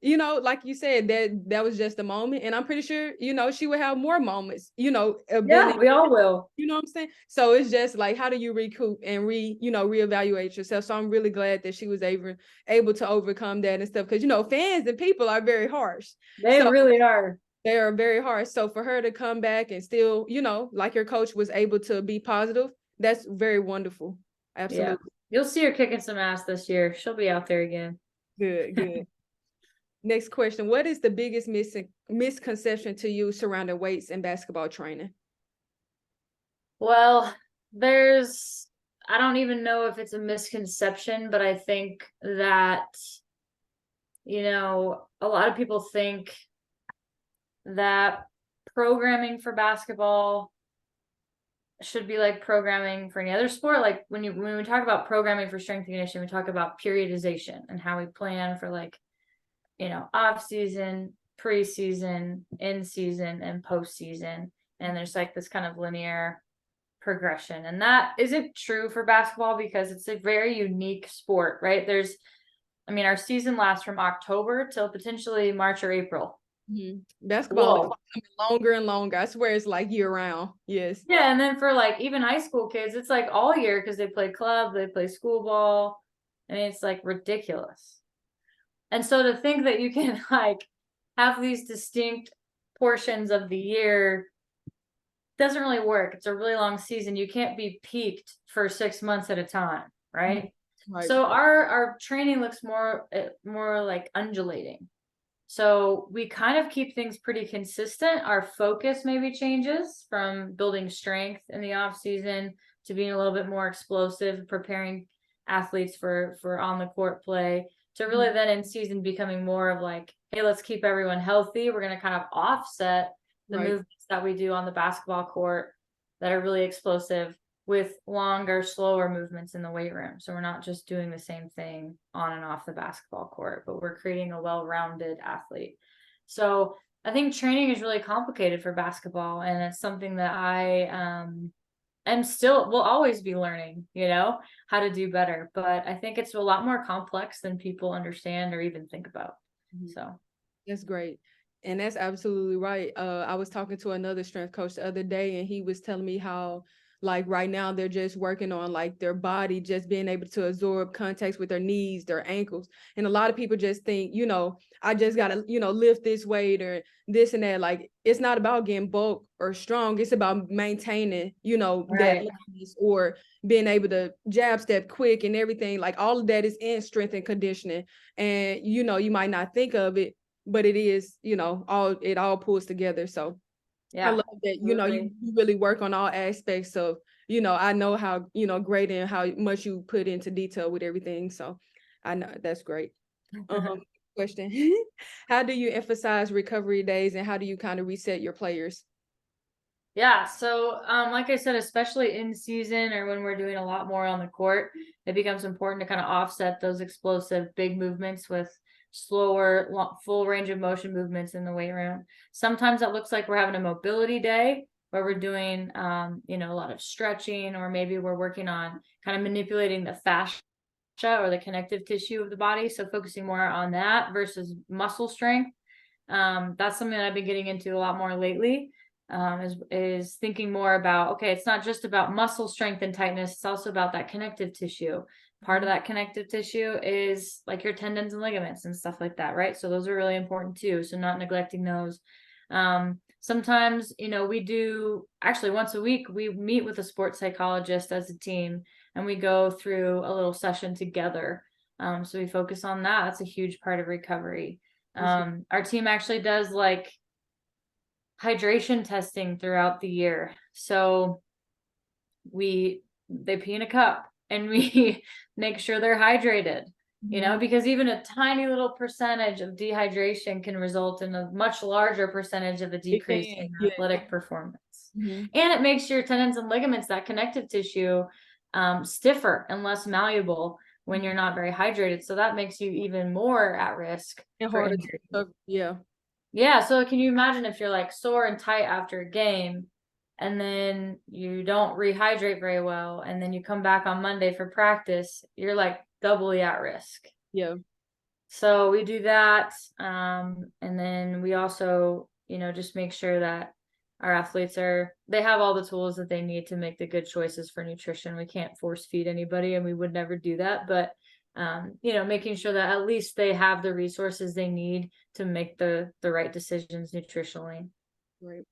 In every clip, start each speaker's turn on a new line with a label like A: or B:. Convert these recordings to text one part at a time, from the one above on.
A: But, like you said, that was just a moment. And I'm pretty sure, she would have more moments,
B: Yeah, we all will.
A: you know what I'm saying? So it's just like, how do you recoup and reevaluate yourself? So I'm really glad that she was able to overcome that and stuff. Cause fans and people are very harsh.
B: They
A: So
B: really are.
A: they are very harsh. So for her to come back and still, like your coach was able to be positive, that's very wonderful.
B: Yeah.
A: Absolutely.
B: You'll see her kicking some ass this year. She'll be out there again.
A: Good, good. Next question. What is the biggest misconception to you surrounding weights and basketball training?
B: Well, I don't even know if it's a misconception, but I think that, a lot of people think that programming for basketball should be like programming for any other sport. Like when we talk about programming for strength and conditioning, we talk about periodization and how we plan for like, off season, preseason, in season, and postseason. And there's like this kind of linear progression. And that isn't true for basketball because it's a very unique sport, right? Our season lasts from October till potentially March or April.
A: Basketball is
B: Whoa.
A: becoming longer and longer. I swear it's like year round. Yes.
B: Yeah, and then for like even high school kids, it's like all year because they play club, they play school ball. I mean, it's like ridiculous. And so to think that you can like have these distinct portions of the year doesn't really work. It's a really long season. You can't be peaked for 6 months at a time, right?
A: Right.
B: So our training looks more like undulating. So we kind of keep things pretty consistent. Our focus maybe changes from building strength in the off season to being a little bit more explosive, preparing athletes for on the court play, to really then in season becoming more of like, hey, let's keep everyone healthy. We're going to kind of offset the
A: Right.
B: movements that we do on the basketball court that are really explosive with longer, slower movements in the weight room. So we're not just doing the same thing on and off the basketball court, but we're creating a well-rounded athlete. So I think training is really complicated for basketball, and it's something that I am still will always be learning, how to do better. But I think it's a lot more complex than people understand or even think about. So
A: That's great. And that's absolutely right. I was talking to another strength coach the other day, and he was telling me how, like, right now they're just working on like their body just being able to absorb contacts with their knees, their ankles. And a lot of people just think, I just gotta, lift this weight or this and that. Like, it's not about getting bulk or strong. It's about maintaining, that
B: right.
A: lightness or being able to jab step quick and everything. Like, all of that is in strength and conditioning. And you might not think of it, but it is, it all pulls together. So I
B: Yeah.
A: love that,
B: Absolutely.
A: you really work on all aspects of, I know how, great and how much you put into detail with everything. So I know that's great. Question. How do you emphasize recovery days and how do you kind of reset your players?
B: Yeah, so like I said, especially in season or when we're doing a lot more on the court, it becomes important to kind of offset those explosive big movements with slower, full range of motion movements in the weight room. Sometimes that looks like we're having a mobility day where we're doing, a lot of stretching, or maybe we're working on kind of manipulating the fascia or the connective tissue of the body. So focusing more on that versus muscle strength. That's something that I've been getting into a lot more lately. Is thinking more about, okay, it's not just about muscle strength and tightness, it's also about that connective tissue. Part of that connective tissue is like your tendons and ligaments and stuff like that, right? So those are really important too. So not neglecting those. Sometimes, we do actually once a week, we meet with a sports psychologist as a team and we go through a little session together. So we focus on that. That's a huge part of recovery. Our team actually does like hydration testing throughout the year. So they pee in a cup and we make sure they're hydrated, because even a tiny little percentage of dehydration can result in a much larger percentage of a decrease in
A: Yeah.
B: athletic performance.
A: Mm-hmm.
B: And it makes your tendons and ligaments, that connective tissue, stiffer and less malleable when you're not very hydrated. So that makes you even more at risk
A: And
B: for
A: harder to
B: injury.
A: recover. Yeah.
B: Yeah, so can you imagine if you're like sore and tight after a game and then you don't rehydrate very well and then you come back on Monday for practice, you're like doubly at risk.
A: Yeah.
B: So we do that. And then we also, just make sure that our athletes they have all the tools that they need to make the good choices for nutrition. We can't force feed anybody, and we would never do that. But, making sure that at least they have the resources they need to make the right decisions nutritionally.
A: Right.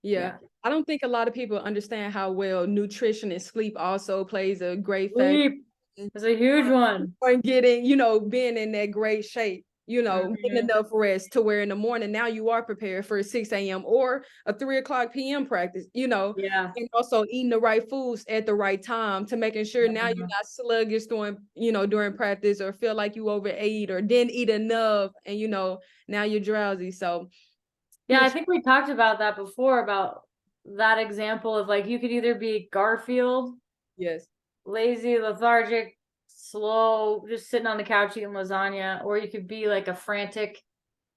A: Yeah.
B: Yeah.
A: I don't think a lot of people understand how well nutrition and sleep also plays a great factor
B: Sleep is a huge one.
A: on getting, being in that great shape, getting
B: Mhm.
A: enough rest to where in the morning now you are prepared for a 6 a.m. or a 3 o'clock p.m. practice,
B: Yeah.
A: and also eating the right foods at the right time to making sure now you're
B: Mhm.
A: not sluggish during practice or feel like you overate or didn't eat enough and now you're drowsy. So
B: Yeah, I
A: huge.
B: think we talked about that before, about that example of like you could either be Garfield,
A: Yes.
B: lazy, lethargic, slow, just sitting on the couch eating lasagna, or you could be like a frantic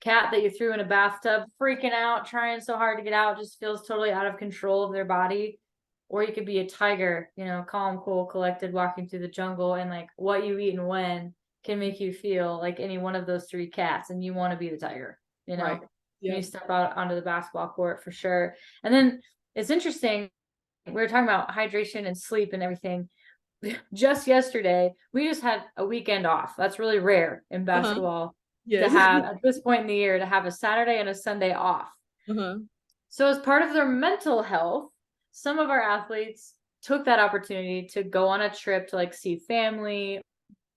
B: cat that you threw in a bathtub, freaking out, trying so hard to get out, just feels totally out of control of their body. Or you could be a tiger, calm, cool, collected, walking through the jungle, and like what you eat and when can make you feel like any one of those three cats, and you want to be the tiger,
A: Right.
B: when you
A: Yep.
B: step out onto the basketball court for sure. And then it's interesting, we were talking about hydration and sleep and everything. Just yesterday, we just had a weekend off. That's really rare in
A: Uh-huh.
B: basketball to
A: Yes.
B: have at this point in the year, to have a Saturday and a Sunday off.
A: Uh-huh.
B: So as part of their mental health, some of our athletes took that opportunity to go on a trip to like see family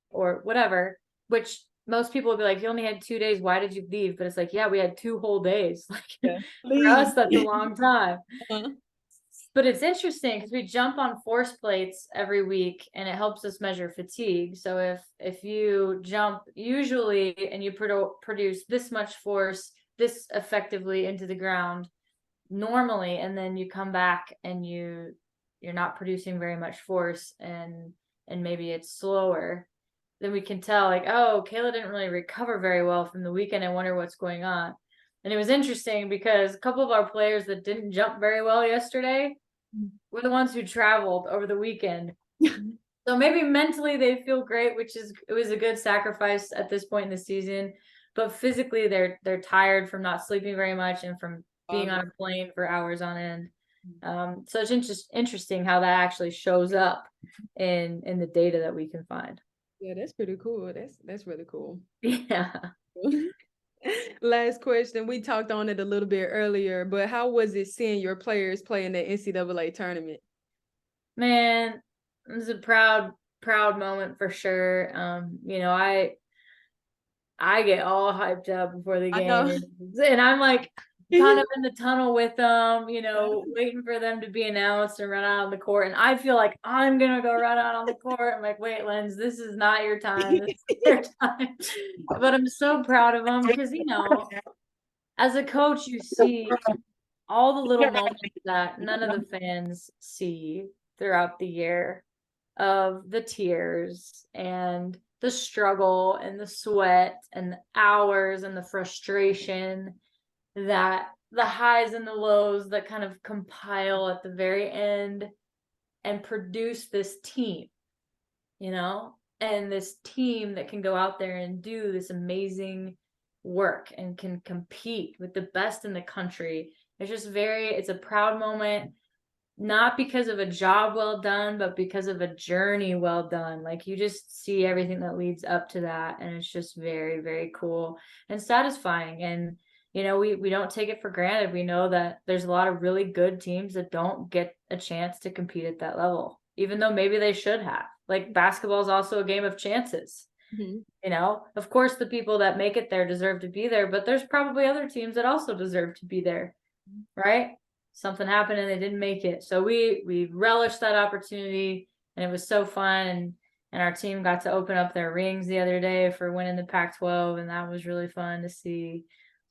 B: or whatever, which most people would be like, you only had 2 days. Why did you leave? But it's like, yeah, we had 2 whole days. Like
A: Yeah.
B: for
A: Please.
B: us, that's a long time.
A: Uh-huh.
B: But it's interesting because we jump on force plates every week, and it helps us measure fatigue. So if you jump usually and you produce this much force this effectively into the ground normally, and then you come back and you're not producing very much force, and maybe it's slower, then we can tell like, oh, Kayla didn't really recover very well from the weekend. I wonder what's going on. And it was interesting because a couple of our players that didn't jump very well yesterday were the ones who traveled over the weekend. So maybe mentally they feel great, it was a good sacrifice at this point in the season, but physically they're tired from not sleeping very much and from being on a plane for hours on end. So it's interesting how that actually shows up in the data that we can find.
A: Yeah, that's pretty cool. That's really cool.
B: Yeah.
A: Last question. We talked on it a little bit earlier, but how was it seeing your players play in the NCAA tournament?
B: Man, it was a proud moment for sure. I get all hyped up before the
A: I
B: game,
A: know.
B: and I'm like kind of in the tunnel with them, waiting for them to be announced and run out on the court. And I feel like I'm gonna go run out on the court. I'm like, wait, Lens, this is not your time. This is their time. But I'm so proud of them because as a coach, you see all the little moments that none of the fans see throughout the year, of the tears and the struggle and the sweat and the hours and the frustration, that the highs and the lows that kind of compile at the very end and produce this team, and this team that can go out there and do this amazing work and can compete with the best in the country. It's a proud moment, not because of a job well done, but because of a journey well done. Like you just see everything that leads up to that, and it's just very, very cool and satisfying. And we don't take it for granted. We know that there's a lot of really good teams that don't get a chance to compete at that level, even though maybe they should have. Like basketball is also a game of chances.
A: Mhm.
B: Of course, the people that make it there deserve to be there, but there's probably other teams that also deserve to be there, right? Something happened and they didn't make it. So we relished that opportunity, and it was so fun. And our team got to open up their rings the other day for winning the Pac-12, and that was really fun to see.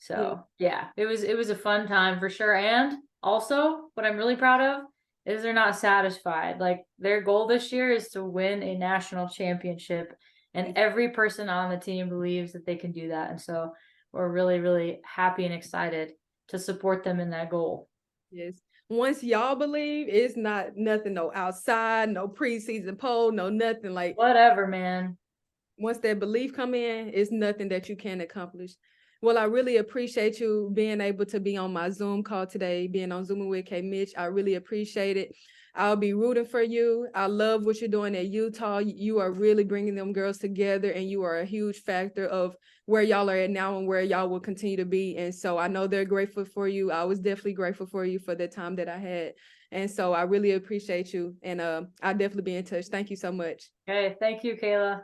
A: Yeah.
B: So yeah, it was a fun time for sure. And also what I'm really proud of is they're not satisfied. Like their goal this year is to win a national championship, and every person on the team believes that they can do that. And so we're really, really happy and excited to support them in that goal.
A: Yes. Once y'all believe, it's not nothing, no outside, no preseason poll, no nothing like
B: Whatever, man.
A: once that belief come in, it's nothing that you can't accomplish. Well, I really appreciate you being able to be on my Zoom call today, being on Zooming with Kaymitch. I really appreciate it. I'll be rooting for you. I love what you're doing at Utah. You are really bringing them girls together, and you are a huge factor of where y'all are at now and where y'all will continue to be. And so I know they're grateful for you. I was definitely grateful for you for the time that I had. And so I really appreciate you. And I'll definitely be in touch. Thank you so much.
B: Okay, thank you, Kayla.